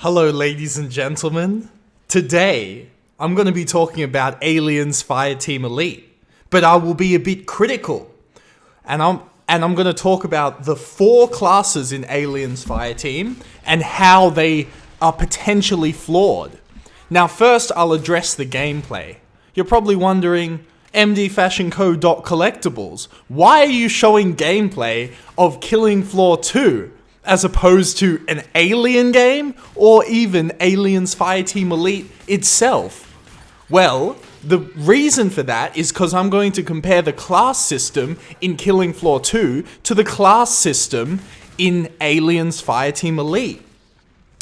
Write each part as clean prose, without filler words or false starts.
Hello, ladies and gentlemen. Today, I'm going to be talking about Aliens Fireteam Elite, but I will be a bit critical, and I'm going to talk about the 4 classes in Aliens Fireteam and how they are potentially flawed. Now, first, I'll address the gameplay. You're probably wondering, mdfashionco.collectibles, why are you showing gameplay of Killing Floor 2? As opposed to an Alien game, or even Aliens Fireteam Elite itself? Well, the reason for that is because I'm going to compare the class system in Killing Floor 2 to the class system in Aliens Fireteam Elite.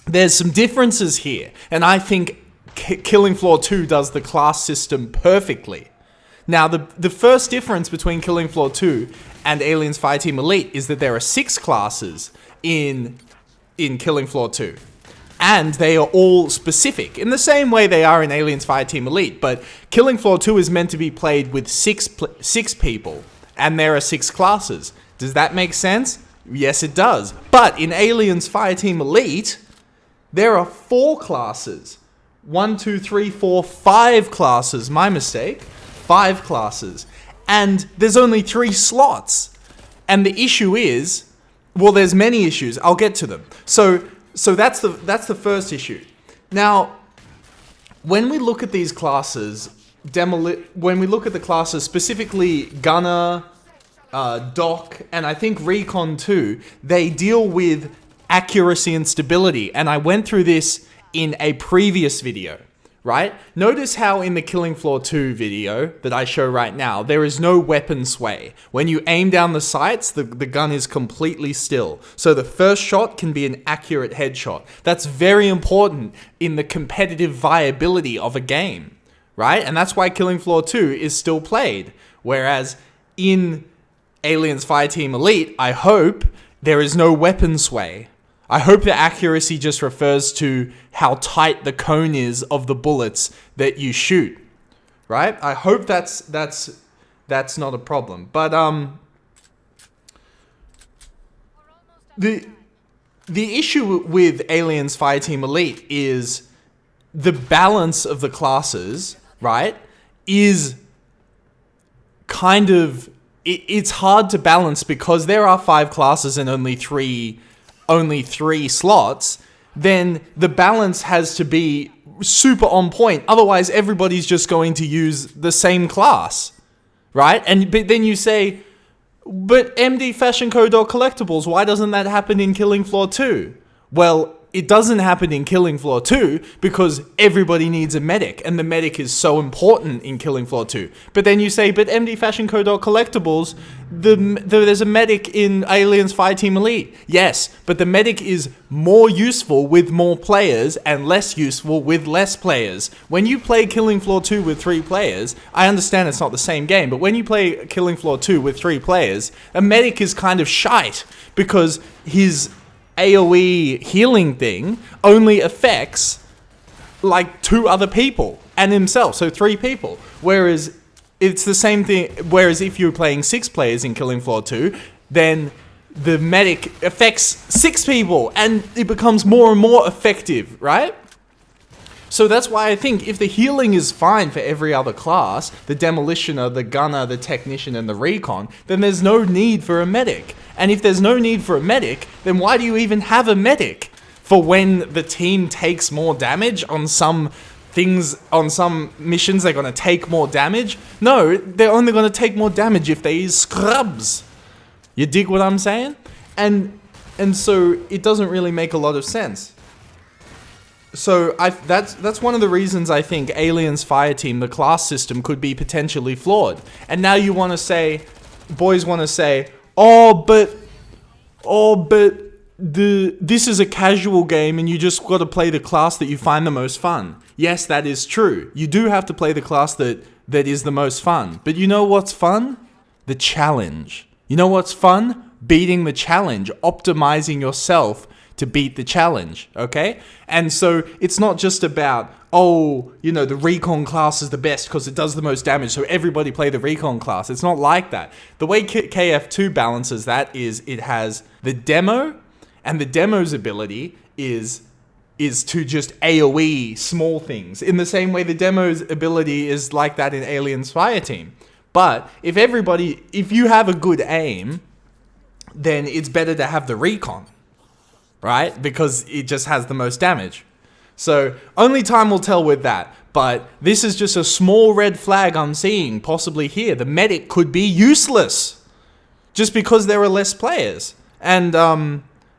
There's some differences here, and I think Killing Floor 2 does the class system perfectly. Now, the first difference between Killing Floor 2 and Aliens Fireteam Elite is that there are 6 classes in Killing Floor 2. And they are all specific, in the same way they are in Aliens Fireteam Elite, but Killing Floor 2 is meant to be played with 6 people, and there are 6 classes. Does that make sense? Yes, it does. But in Aliens Fireteam Elite, there are 4 classes. 1, 2, 3, 4, 5 classes. My mistake. 5 classes. And there's only 3 slots. And the issue is, well, there's many issues. I'll get to them. So that's the first issue. Now, when we look at these classes, when we look at the classes, specifically Gunner, Doc, and I think Recon too, they deal with accuracy and stability. And I went through this in a previous video, right? Notice how in the Killing Floor 2 video that I show right now, there is no weapon sway. When you aim down the sights, the gun is completely still. So the first shot can be an accurate headshot. That's very important in the competitive viability of a game, right? And that's why Killing Floor 2 is still played. Whereas in Aliens Fireteam Elite, I hope there is no weapon sway. I hope the accuracy just refers to how tight the cone is of the bullets that you shoot, right? I hope that's not a problem. But the issue with Aliens Fireteam Elite is the balance of the classes, right? Is kind of it's hard to balance because there are 5 classes and only three slots. Then the balance has to be super on point. Otherwise, everybody's just going to use the same class, right? But then you say, but mdfashionco.collectibles, why doesn't that happen in Killing Floor 2? Well, it doesn't happen in Killing Floor 2 because everybody needs a medic, and the medic is so important in Killing Floor 2. But then you say, but mdfashionco.collectibles, there's a medic in Aliens Fireteam Elite. Yes, but the medic is more useful with more players and less useful with less players. When you play Killing Floor 2 with 3 players, I understand it's not the same game, but when you play Killing Floor 2 with 3 players, a medic is kind of shite because his AoE healing thing only affects like 2 other people and himself, so 3 people. Whereas it's the same thing. Whereas if you're playing 6 players in Killing Floor 2, then the medic affects 6 people and it becomes more and more effective, right? So that's why I think if the healing is fine for every other class, the Demolitioner, the Gunner, the Technician, and the Recon, then there's no need for a medic. And if there's no need for a medic, then why do you even have a medic? For when the team takes more damage on some things, on some missions, they're going to take more damage? No, they're only going to take more damage if they use scrubs. You dig what I'm saying? And so it doesn't really make a lot of sense. So that's one of the reasons I think Aliens Fireteam, the class system, could be potentially flawed. And now you want to say, boys want to say, this is a casual game and you just got to play the class that you find the most fun. Yes, that is true. You do have to play the class that is the most fun. But you know what's fun? The challenge. You know what's fun? Beating the challenge, optimizing yourself to beat the challenge, okay? And so it's not just about, the Recon class is the best because it does the most damage, so everybody play the Recon class. It's not like that. The way KF2 balances that is it has the demo, and the demo's ability is is to just AoE small things. In the same way the demo's ability is like that in Aliens Fireteam. But if you have a good aim, then it's better to have the recon, right? Because it just has the most damage. So only time will tell with that. But this is just a small red flag I'm seeing possibly here. The medic could be useless just because there are less players. And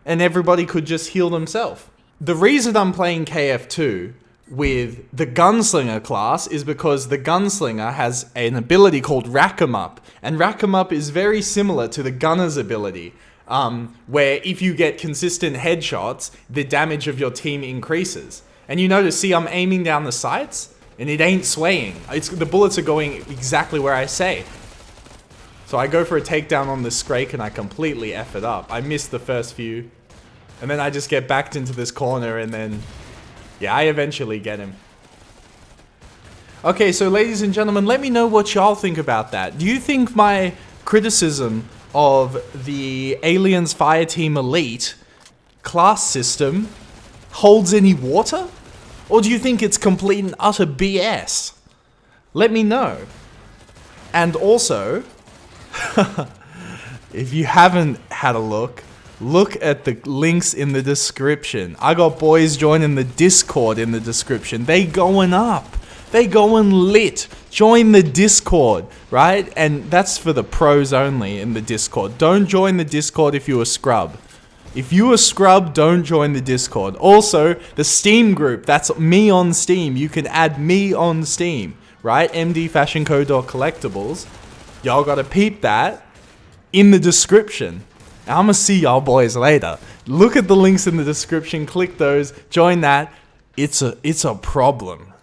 everybody could just heal themselves. The reason I'm playing KF2 with the Gunslinger class is because the Gunslinger has an ability called Rack 'em Up. And Rack 'em Up is very similar to the Gunner's ability, where if you get consistent headshots, the damage of your team increases. And you notice, see, I'm aiming down the sights, and it ain't swaying. The bullets are going exactly where I say. So I go for a takedown on the Scrake, and I completely F it up. I missed the first few. And then I just get backed into this corner, and then... yeah, I eventually get him. Okay, so ladies and gentlemen, let me know what y'all think about that. Do you think my criticism of the Aliens Fireteam Elite class system holds any water? Or do you think it's complete and utter BS? Let me know. And also, if you haven't had a look at the links in the description. I got boys joining the Discord in the description. They going up. They going lit. Join the Discord, right? And that's for the pros only in the Discord. Don't join the Discord if you're a scrub. If you a scrub, don't join the Discord. Also, the Steam group, that's me on Steam. You can add me on Steam, right? mdfashionco.collectibles. Y'all gotta peep that in the description. I'm gonna see y'all boys later. Look at the links in the description, click those, join that. It's a problem.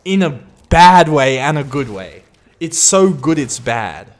In a bad way and a good way. It's so good it's bad.